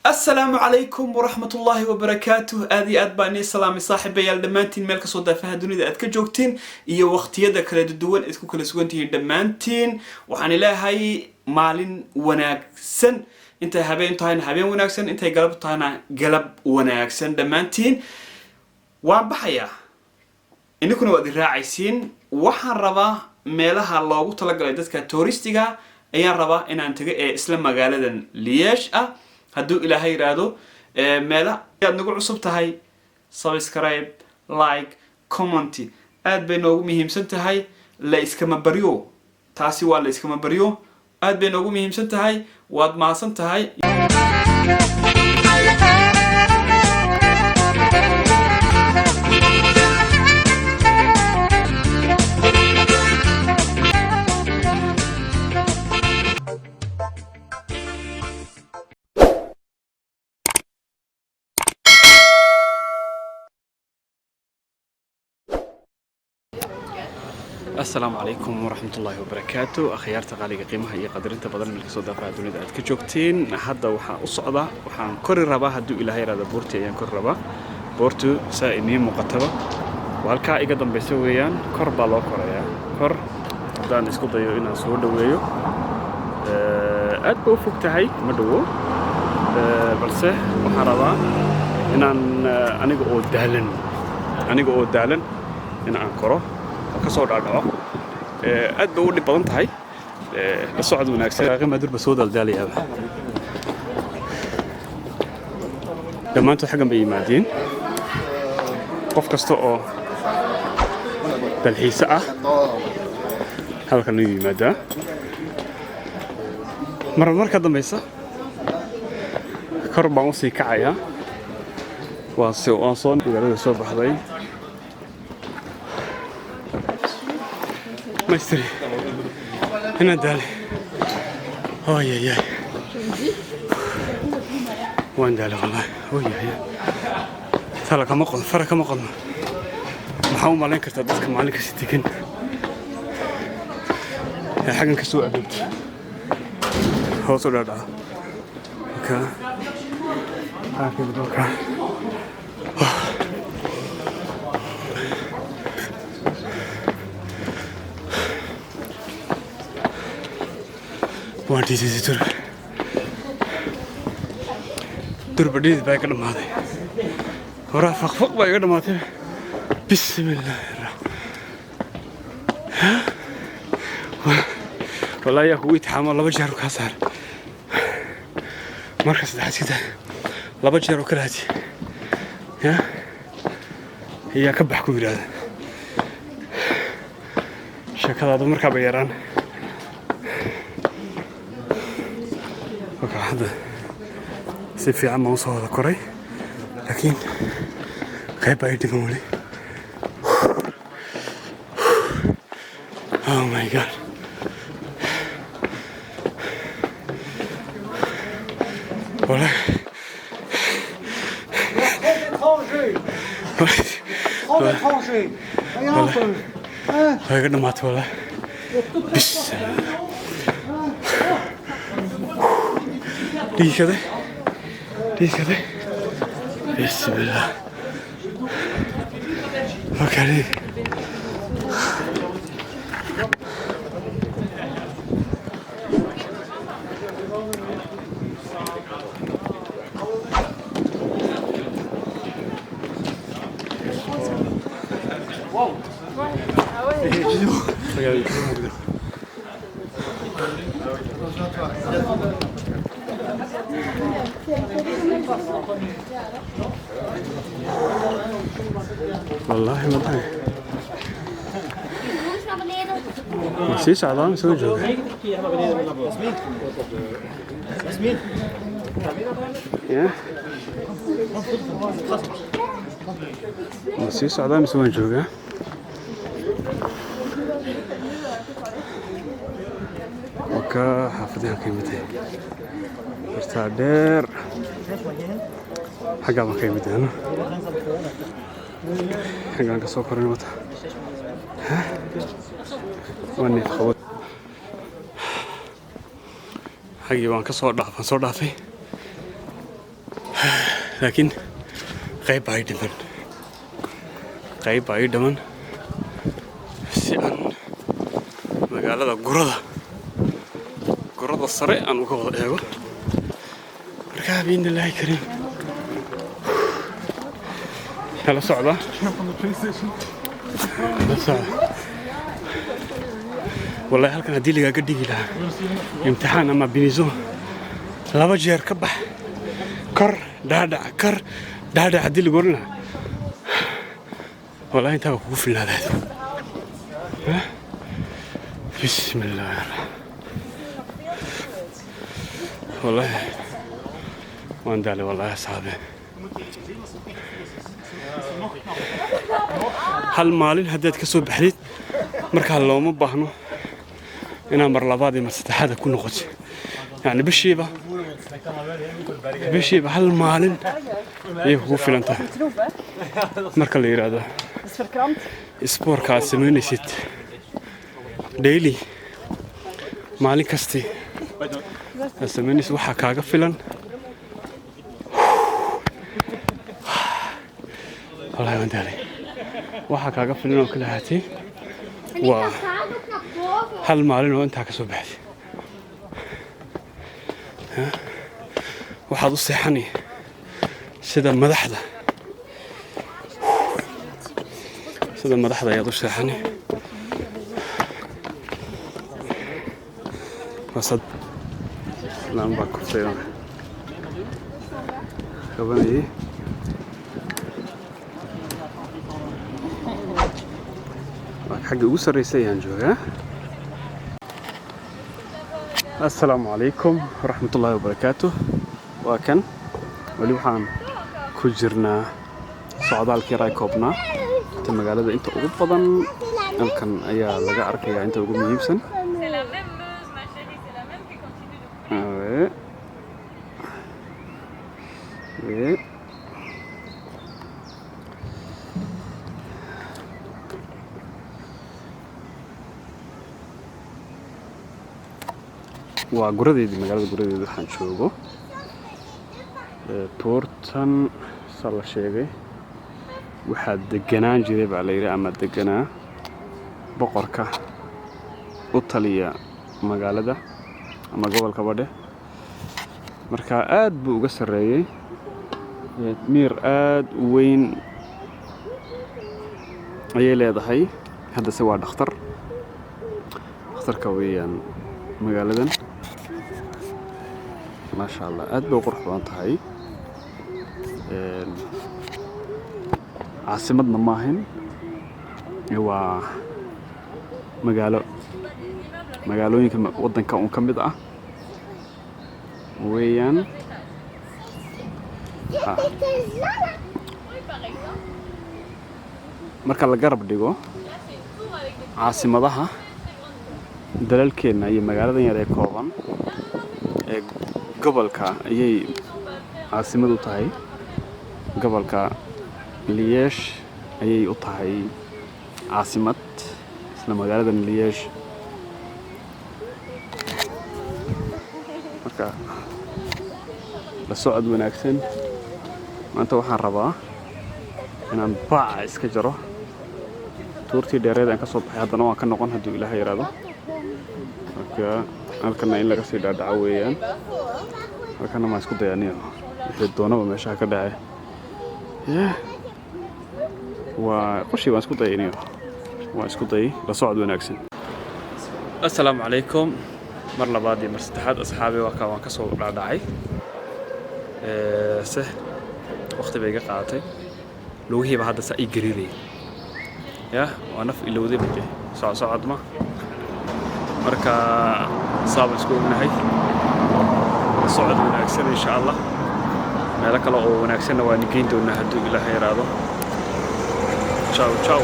السلام عليكم ورحمة الله وبركاته. آدي أدباني سلامي صاحبي يا دمانتين ملك صودا فهدوني أدك جوكتين إيا وقت يدك لدوان إذكو كل سوانتين دمانتين وحاني لا هاي مالين وناكسن انت هابين تهين هابين وناكسن انت قلب تهين قلب وناكسن دمانتين وان بحيا إنكونا وادي راعيسين وحان ربا ميلها اللوغو تلقى لدتك توريستيغا أيان ربا إن أنتغي إسلام مقالة ليش هدو إلى هاي رادو مالا نقول عصب تهاي سبسكرايب لايك كومنتي آد بينوغو مهم سنتهاي لا إسكما بريو تاسي والا إسكما بريو آد بينوغو مهم سنتهاي واد ما سنتهاي السلام عليكم ورحمة الله وبركاته. أخيار تقاليق قيمها هي قدرين تبادل من الكسودة فادوني ذات كجوكتين هذا وحا أصعدة وحا كر الربا هدو إلى هاي هذا بورتي أيان كر ربا بورتو سائنين مقتبة وهالكا إيقا دم بيسويان كر بالو كريا كر دان اسكو ضيو إنا سور دويو أدبو فوقتهاي مدوو بلسه وحا ربا إنان أنيقو أو دالن إنان كرو kasoo dhaadhaco aad bay u dhib badan tahay la socod wanaagsan aqima durba soo daldalaya dhammaantood xagan bay yimaadeen qof kasta oo dalxiis ah halkan uu yimaada marka dambaysa kor baan u sii kacaya waa soo magaalada soo baxday مايستري هنا دالي اوي يا وين دالي والله اوي يا ترى كما قلنا فرق كما قلنا محاوم عليك كرت dadka maalinka sitikin xagan ka soo adeegto hoos u dhaadha ka aakhir doka وانتي تزيدور دور بديد باي كده ماضي ورا فق باي كده ماضي بسم الله والله يا اخوي تحمل لبا جير كاسار مركز دحت كده لبا جير كلاتي يا هي كبح كو يراده شكلها مركب يران هذا سيفي عم وصل هذا كوري لكن خيب بعيد قولي oh my god ولا هاي قد مات ولا بس دي كده بسم الله اوكي والله ما ادري مسيس عظام يسوي جوجا مسيس عظام يسوي جوجا وكا حافظها قيمتين برتادير حاجة ما قيمتين حاجة كسو كورن وتا واني خوت حاجة بان كسو dhaafay laakiin qayb baa ii dhiman si aan magaalada gurada sare aan uga wada eego markaa biidnillaahi kariim la socda wallahi halkan haddii lagaaga dhigi lahaa imtixaan ama biniso 2 jeer ka bax kor dhaadhac haddii lagu oran lahaa wallahi intaa kugu filnaadaad bismillah wallahi waan daalay wallahi asxaabe hal maalin haddaad ka soo baxdid markaa looma baahno inaa mar labaad iyo mar saddexaad ku noqoto yani bishiiba hal maalin ayay kugu filan tahay marka la yiraahdo isboorka aad samaynaysid daily maalin kasti aad samaynaysid waxaa kaaga filan wallahi waan daalay waxaa kaaga filan oo kala haatay waa hal maalin oo intaa ka soo baxday waxaad u seexani sida madaxda ayaad u seexani wasad lamba kuftay qabanayay حق أسرة سيان جوها. السلام عليكم ورحمة الله وبركاته. وكان وليوحان كجرنا صعدال كراي كوبنا تم قالوا أنت أوبضن يمكن أيا لقى أركيا أنت أقوم يبسن. waa guradeedii magaalada guradeeda waxaan joogo Portan sala sheegay waxa deganaan jiray baa la yiri ama deganaa boqorka u taliya magaalada ama gobolka Badhe marka aad buu uga sareeyay miir aad u weyn ayay leedahay hadda se waa dhakhtarka weeyaan magaaladan ما شاء الله أدبو قرح بانتهاي عاصمتنا ماهن هو مقالوين ودن كون كمدة ويان مركا لقرب ديغو عاصمتها دلالكينا هي مقالة يري كوبان gobolka ayay caasimad u tahay gobolka Liège ayay u tahay caasimad isla magaalada Liège marka la socod wanaagsan maanta waxaan rabaa inaan baac iska jaro tuurtii dheereed aan ka soo baxay haddana waan ka noqon haddii Ilaahay yiraahdo marka halkan in laga sii dhaadhaco weeyaan halkan ma isku dayaaniyo wixii doonaba meesha ka dhacay waa qoshi waan isku dayaniyo waa isku day la socod wanaagsan assalaamu calaykum mar labaad iyo mar saddexaad asxaabi waan ka soo dhaadhacay waqti bay iga qaadatay lugihiiba hadda saa ii gariiray waa naf ilowday bade socod ma marka saab isku ognahay socod wanaagsan insha Allah meelo kale oo wanaagsan waa nigeyn doonaa hadduu Ilaahay yiraahdo ciao